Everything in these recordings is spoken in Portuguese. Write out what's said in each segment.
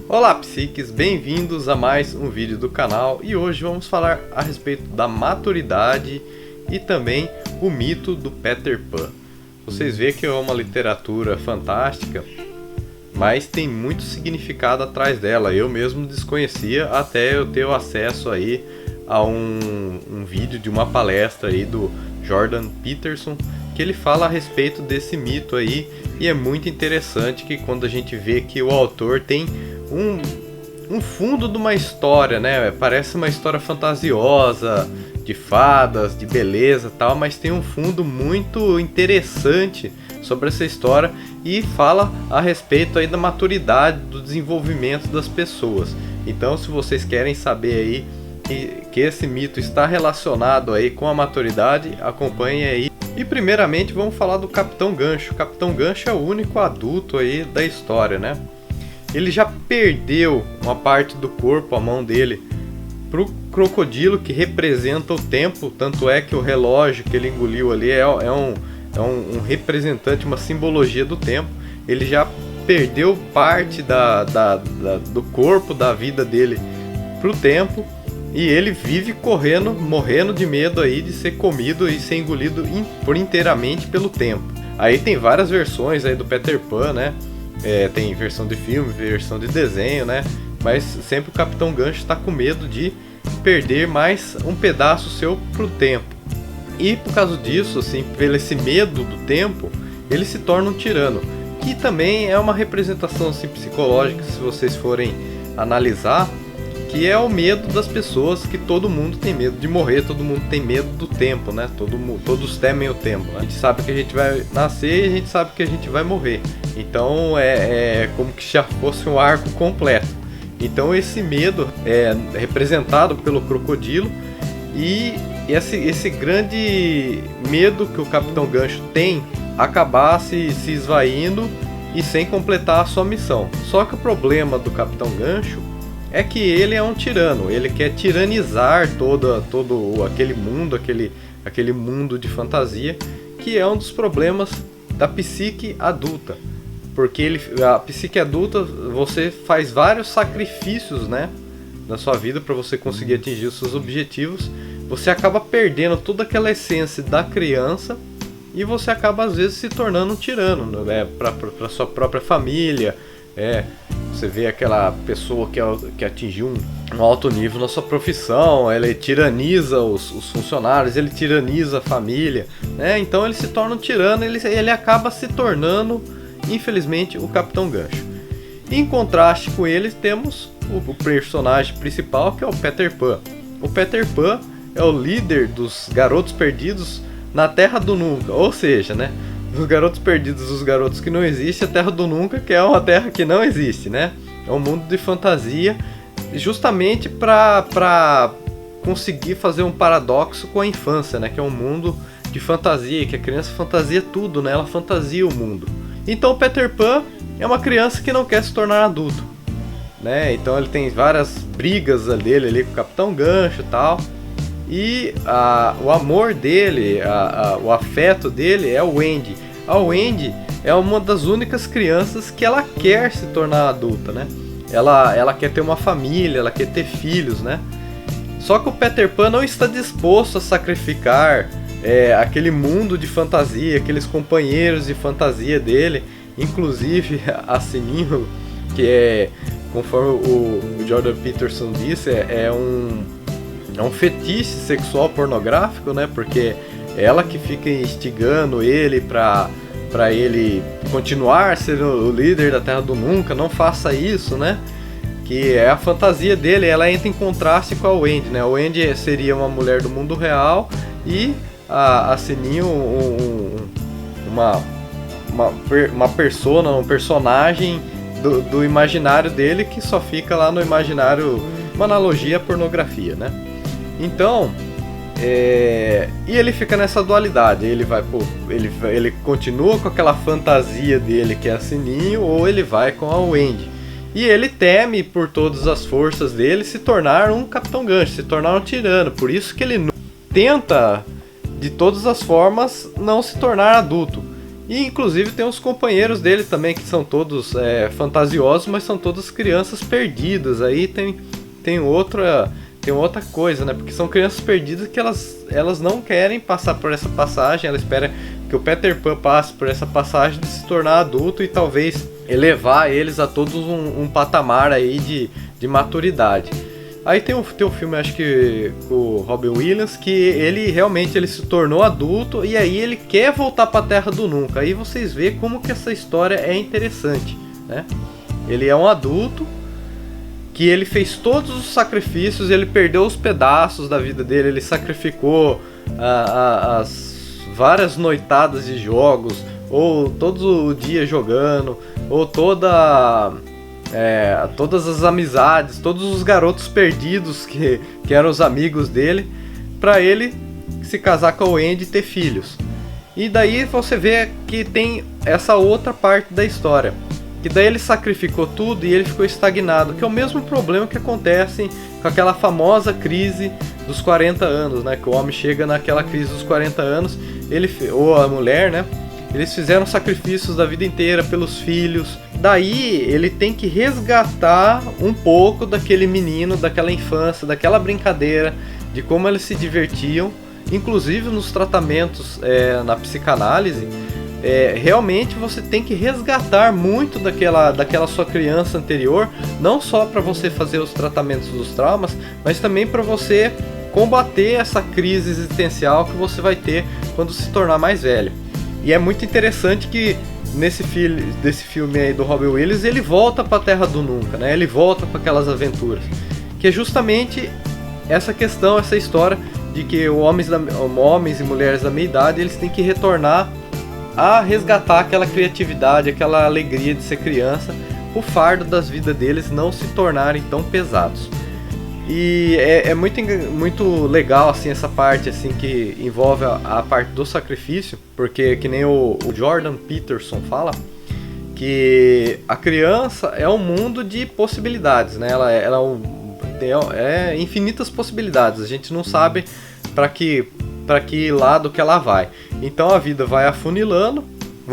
Olá psiques, bem-vindos a mais um vídeo do canal e hoje vamos falar a respeito da maturidade e também o mito do Peter Pan. Vocês veem que é uma literatura fantástica, mas tem muito significado atrás dela. Eu mesmo desconhecia até eu ter o acesso aí a um vídeo de uma palestra aí do Jordan Peterson, que ele fala a respeito desse mito aí, e é muito interessante que quando a gente vê que o autor tem um fundo de uma história, né? Parece uma história fantasiosa, de fadas, de beleza e tal, mas tem um fundo muito interessante sobre essa história e fala a respeito aí da maturidade, do desenvolvimento das pessoas. Então, se vocês querem saber aí que esse mito está relacionado aí com a maturidade, acompanhem aí. E primeiramente vamos falar do Capitão Gancho. O Capitão Gancho é o único adulto aí da história, né? Ele já perdeu uma parte do corpo, a mão dele, pro crocodilo, que representa o tempo. Tanto é que o relógio que ele engoliu ali é um representante, uma simbologia do tempo. Ele já perdeu parte do corpo, da vida dele pro tempo. E ele vive correndo, morrendo de medo aí de ser comido e ser engolido por inteiramente pelo tempo. Aí tem várias versões aí do Peter Pan, né? Tem versão de filme, versão de desenho, né? Mas sempre o Capitão Gancho está com medo de perder mais um pedaço seu pro tempo. E por causa disso, assim, pelo esse medo do tempo, ele se torna um tirano. Que também é uma representação assim, psicológica, se vocês forem analisar, que é o medo das pessoas, que todo mundo tem medo de morrer, todo mundo tem medo do tempo, né? Todos temem o tempo, né? A gente sabe que a gente vai nascer e a gente sabe que a gente vai morrer. Então é como que já fosse um arco completo. Então esse medo é representado pelo crocodilo e esse grande medo que o Capitão Gancho tem acabar se esvaindo e sem completar a sua missão. Só que o problema do Capitão Gancho é que ele é um tirano, ele quer tiranizar todo aquele mundo de fantasia, que é um dos problemas da psique adulta. Porque a psique adulta, você faz vários sacrifícios, né, na sua vida para você conseguir atingir os seus objetivos. Você acaba perdendo toda aquela essência da criança e você acaba às vezes se tornando um tirano, né, para sua própria família. Você vê aquela pessoa que atingiu um alto nível na sua profissão, ele tiraniza os funcionários, ele tiraniza a família, né? Então ele se torna um tirano, ele acaba se tornando, infelizmente, o Capitão Gancho. Em contraste com ele, temos o personagem principal, que é o Peter Pan. O Peter Pan é o líder dos garotos perdidos na Terra do Nunca, ou seja, né? Os garotos perdidos, os garotos que não existem, a Terra do Nunca, que é uma terra que não existe, né? É um mundo de fantasia, justamente para conseguir fazer um paradoxo com a infância, né? Que é um mundo de fantasia, que a criança fantasia tudo, né? Ela fantasia o mundo. Então o Peter Pan é uma criança que não quer se tornar adulto, né? Então ele tem várias brigas dele ali com o Capitão Gancho e tal. E o amor dele, o afeto dele é o Wendy. A Wendy é uma das únicas crianças que ela quer se tornar adulta, né? Ela quer ter uma família, ela quer ter filhos, né? Só que o Peter Pan não está disposto a sacrificar aquele mundo de fantasia, aqueles companheiros de fantasia dele, inclusive a Sininho, que conforme o Jordan Peterson disse, é um fetiche sexual pornográfico, né? Porque ela que fica instigando ele pra ele continuar sendo o líder da Terra do Nunca, não faça isso, né? Que é a fantasia dele, ela entra em contraste com a Wendy, né? A Wendy seria uma mulher do mundo real e a Sininho uma persona, um personagem do imaginário dele, que só fica lá no imaginário, uma analogia à pornografia, né? Então, e ele fica nessa dualidade, ele continua com aquela fantasia dele que é a Sininho, ou ele vai com a Wendy. E ele teme, por todas as forças dele, se tornar um Capitão Gancho, se tornar um tirano. Por isso que ele tenta, de todas as formas, não se tornar adulto. E inclusive tem os companheiros dele também, que são todos fantasiosos, mas são todas crianças perdidas. Aí tem outra coisa, né? Porque são crianças perdidas que elas não querem passar por essa passagem, elas esperam que o Peter Pan passe por essa passagem de se tornar adulto e talvez elevar eles a todos um patamar aí de maturidade. Aí tem um filme, acho que o Robin Williams, que ele realmente se tornou adulto e aí ele quer voltar para a Terra do Nunca. Aí vocês veem como que essa história é interessante, né? Ele é um adulto que ele fez todos os sacrifícios, ele perdeu os pedaços da vida dele, ele sacrificou as várias noitadas de jogos, ou todo o dia jogando, ou todas as amizades, todos os garotos perdidos que eram os amigos dele, para ele se casar com a Wendy e ter filhos. E daí você vê que tem essa outra parte da história, que daí ele sacrificou tudo e ele ficou estagnado, que é o mesmo problema que acontece com aquela famosa crise dos 40 anos, né? Que o homem chega naquela crise dos 40 anos, ou a mulher, né? Eles fizeram sacrifícios da vida inteira pelos filhos. Daí ele tem que resgatar um pouco daquele menino, daquela infância, daquela brincadeira, de como eles se divertiam. Inclusive nos tratamentos na psicanálise, realmente você tem que resgatar muito daquela sua criança anterior, não só para você fazer os tratamentos dos traumas, mas também para você combater essa crise existencial que você vai ter quando se tornar mais velho. E é muito interessante que desse filme aí do Robin Williams, ele volta para a Terra do Nunca, né? Ele volta para aquelas aventuras, que é justamente essa questão, essa história de que homens e mulheres da meia idade, eles têm que retornar a resgatar aquela criatividade, aquela alegria de ser criança, o fardo das vidas deles não se tornarem tão pesados. E é muito legal assim, essa parte assim, que envolve a parte do sacrifício, porque que nem o Jordan Peterson fala, que a criança é um mundo de possibilidades, né? Ela é infinitas possibilidades, a gente não sabe para que lado que ela vai. Então a vida vai afunilando,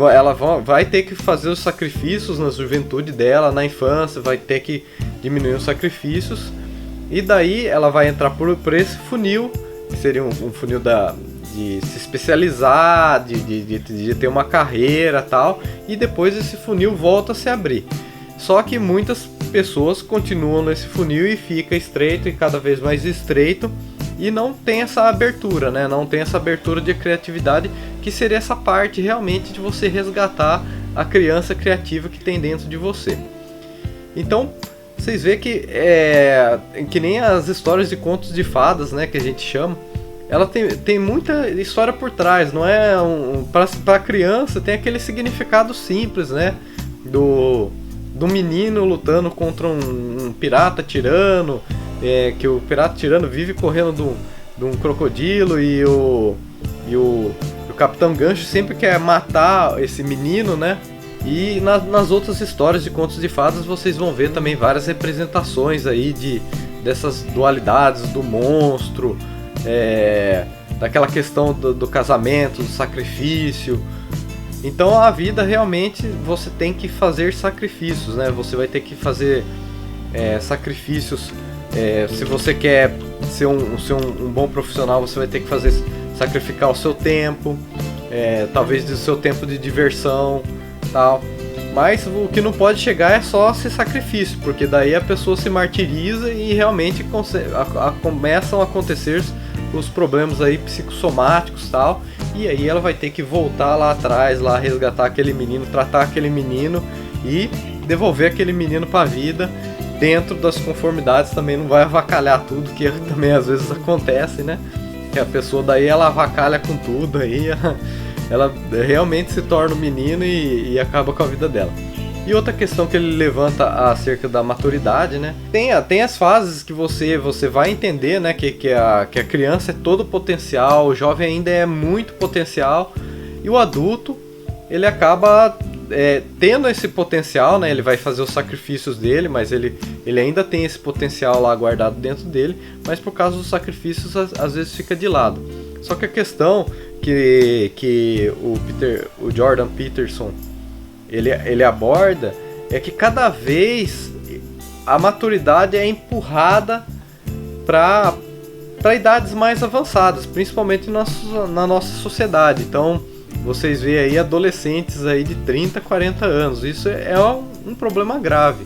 ela vai ter que fazer os sacrifícios na juventude dela, na infância, vai ter que diminuir os sacrifícios, e daí ela vai entrar por esse funil, que seria um funil de se especializar, de ter uma carreira e tal, e depois esse funil volta a se abrir. Só que muitas pessoas continuam nesse funil e fica estreito e cada vez mais estreito, e não tem essa abertura, né? Não tem essa abertura de criatividade, que seria essa parte realmente de você resgatar a criança criativa que tem dentro de você. Então, vocês veem que nem as histórias de contos de fadas, né, que a gente chama, ela tem muita história por trás, não é para criança tem aquele significado simples, né, do menino lutando contra um pirata tirano, que o pirata tirano vive correndo de um crocodilo e o Capitão Gancho sempre quer matar esse menino, né? E nas outras histórias de contos de fadas vocês vão ver também várias representações aí dessas dualidades do monstro, daquela questão do casamento, do sacrifício. Então a vida realmente você tem que fazer sacrifícios, né? Você vai ter que fazer sacrifícios. Se você quer ser um bom profissional, você vai ter que sacrificar o seu tempo, talvez o seu tempo de diversão, tal. Mas o que não pode chegar é só ser sacrifício, porque daí a pessoa se martiriza e realmente começam a acontecer os problemas aí psicossomáticos, tal. E aí ela vai ter que voltar lá atrás, lá resgatar aquele menino, tratar aquele menino e devolver aquele menino para a vida, dentro das conformidades. Também não vai avacalhar tudo, que também às vezes acontece, né? Que a pessoa daí ela avacalha com tudo, aí ela realmente se torna um menino e acaba com a vida dela. E outra questão que ele levanta acerca da maturidade, né? Tem as fases que você vai entender, né? Que a criança é todo potencial, o jovem ainda é muito potencial, e o adulto, ele acaba tendo esse potencial, né? Ele vai fazer os sacrifícios dele, mas ele ainda tem esse potencial lá guardado dentro dele, mas por causa dos sacrifícios às vezes fica de lado. Só que a questão que o Jordan Peterson ele aborda é que cada vez a maturidade é empurrada para idades mais avançadas, principalmente na nossa sociedade. Então, vocês veem aí adolescentes aí de 30, 40 anos. Isso é um problema grave,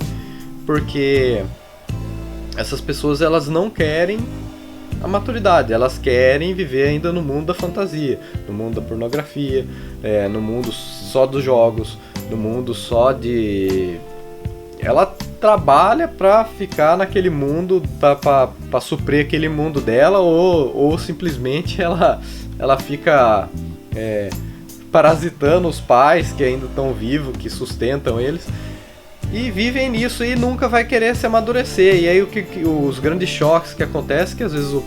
porque essas pessoas elas não querem a maturidade, elas querem viver ainda no mundo da fantasia, no mundo da pornografia, no mundo só dos jogos, no mundo só de... Ela trabalha para ficar naquele mundo, para suprir aquele mundo dela, ou simplesmente ela fica parasitando os pais que ainda estão vivos, que sustentam eles, e vivem nisso e nunca vai querer se amadurecer. E aí os grandes choques que acontecem, que às vezes o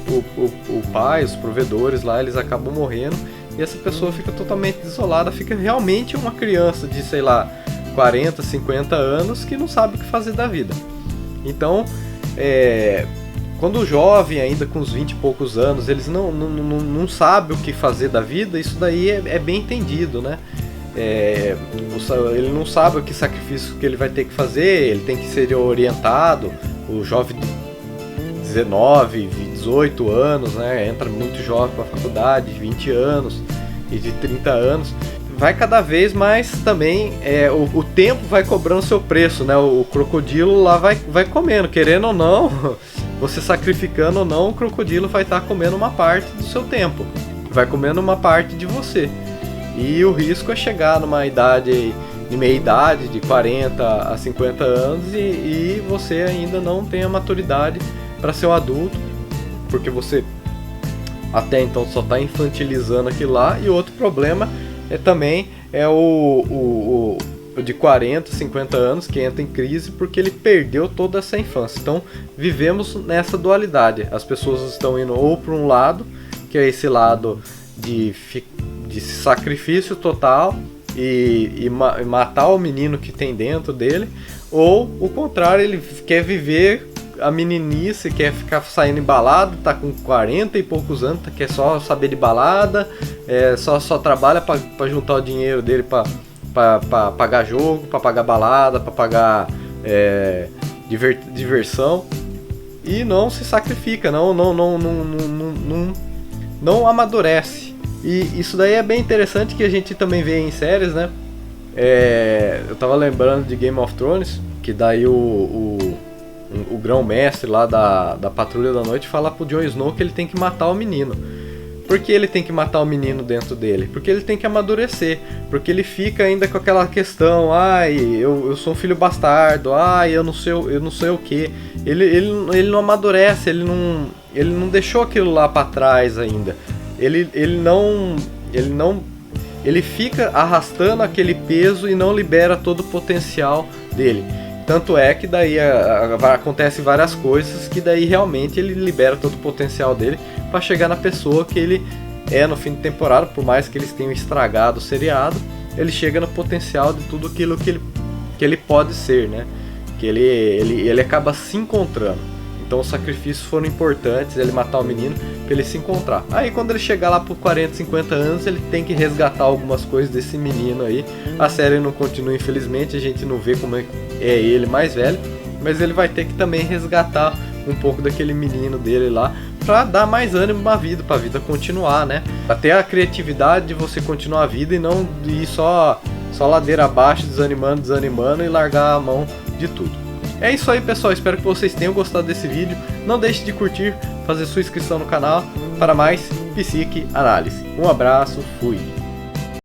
pai, os provedores lá, eles acabam morrendo, e essa pessoa fica totalmente isolada, fica realmente uma criança de, sei lá, 40, 50 anos que não sabe o que fazer da vida. Então, quando o jovem, ainda com uns 20 e poucos anos, eles não sabem o que fazer da vida, isso daí é bem entendido, né? Ele não sabe o que sacrifício que ele vai ter que fazer, ele tem que ser orientado. O jovem de 19, 18 anos, né, entra muito jovem para a faculdade, de 20 anos e de 30 anos, vai cada vez mais também, o tempo vai cobrando seu preço, né? O crocodilo lá vai comendo, querendo ou não, você sacrificando ou não, o crocodilo vai estar comendo uma parte do seu tempo, vai comendo uma parte de você. E o risco é chegar numa idade, de meia idade, de 40 a 50 anos, e você ainda não tem a maturidade para ser um adulto, porque você até então só está infantilizando aquilo lá. E outro problema também é o de 40, 50 anos que entra em crise porque ele perdeu toda essa infância. Então vivemos nessa dualidade. As pessoas estão indo ou para um lado, que é esse lado de sacrifício total e matar o menino que tem dentro dele, ou o contrário, ele quer viver a meninice, quer ficar saindo em balada, tá com 40 e poucos anos, quer só saber de balada, só trabalha para juntar o dinheiro dele para pagar jogo, para pagar balada, para pagar diversão, e não se sacrifica, não amadurece. E isso daí é bem interessante, que a gente também vê em séries, né? Eu tava lembrando de Game of Thrones, que daí o grão-mestre lá da Patrulha da Noite fala pro Jon Snow que ele tem que matar o menino. Por que ele tem que matar o menino dentro dele? Porque ele tem que amadurecer, porque ele fica ainda com aquela questão, eu sou um filho bastardo, eu não sei o que. Ele não amadurece, ele não deixou aquilo lá para trás ainda. Ele fica arrastando aquele peso e não libera todo o potencial dele. Tanto é que daí acontecem várias coisas que daí realmente ele libera todo o potencial dele para chegar na pessoa que ele é no fim de temporada. Por mais que eles tenham estragado o seriado, ele chega no potencial de tudo aquilo que ele pode ser, né? Que ele acaba se encontrando. Então os sacrifícios foram importantes, ele matar o menino para ele se encontrar. Aí quando ele chegar lá por 40, 50 anos, ele tem que resgatar algumas coisas desse menino aí. A série não continua, infelizmente, a gente não vê como é ele mais velho, mas ele vai ter que também resgatar um pouco daquele menino dele lá, para dar mais ânimo à vida, para a vida continuar, né? Até a criatividade de você continuar a vida e não ir só ladeira abaixo, desanimando e largar a mão de tudo. É isso aí, pessoal, espero que vocês tenham gostado desse vídeo. Não deixe de curtir, fazer sua inscrição no canal para mais Psique Análise. Um abraço, fui!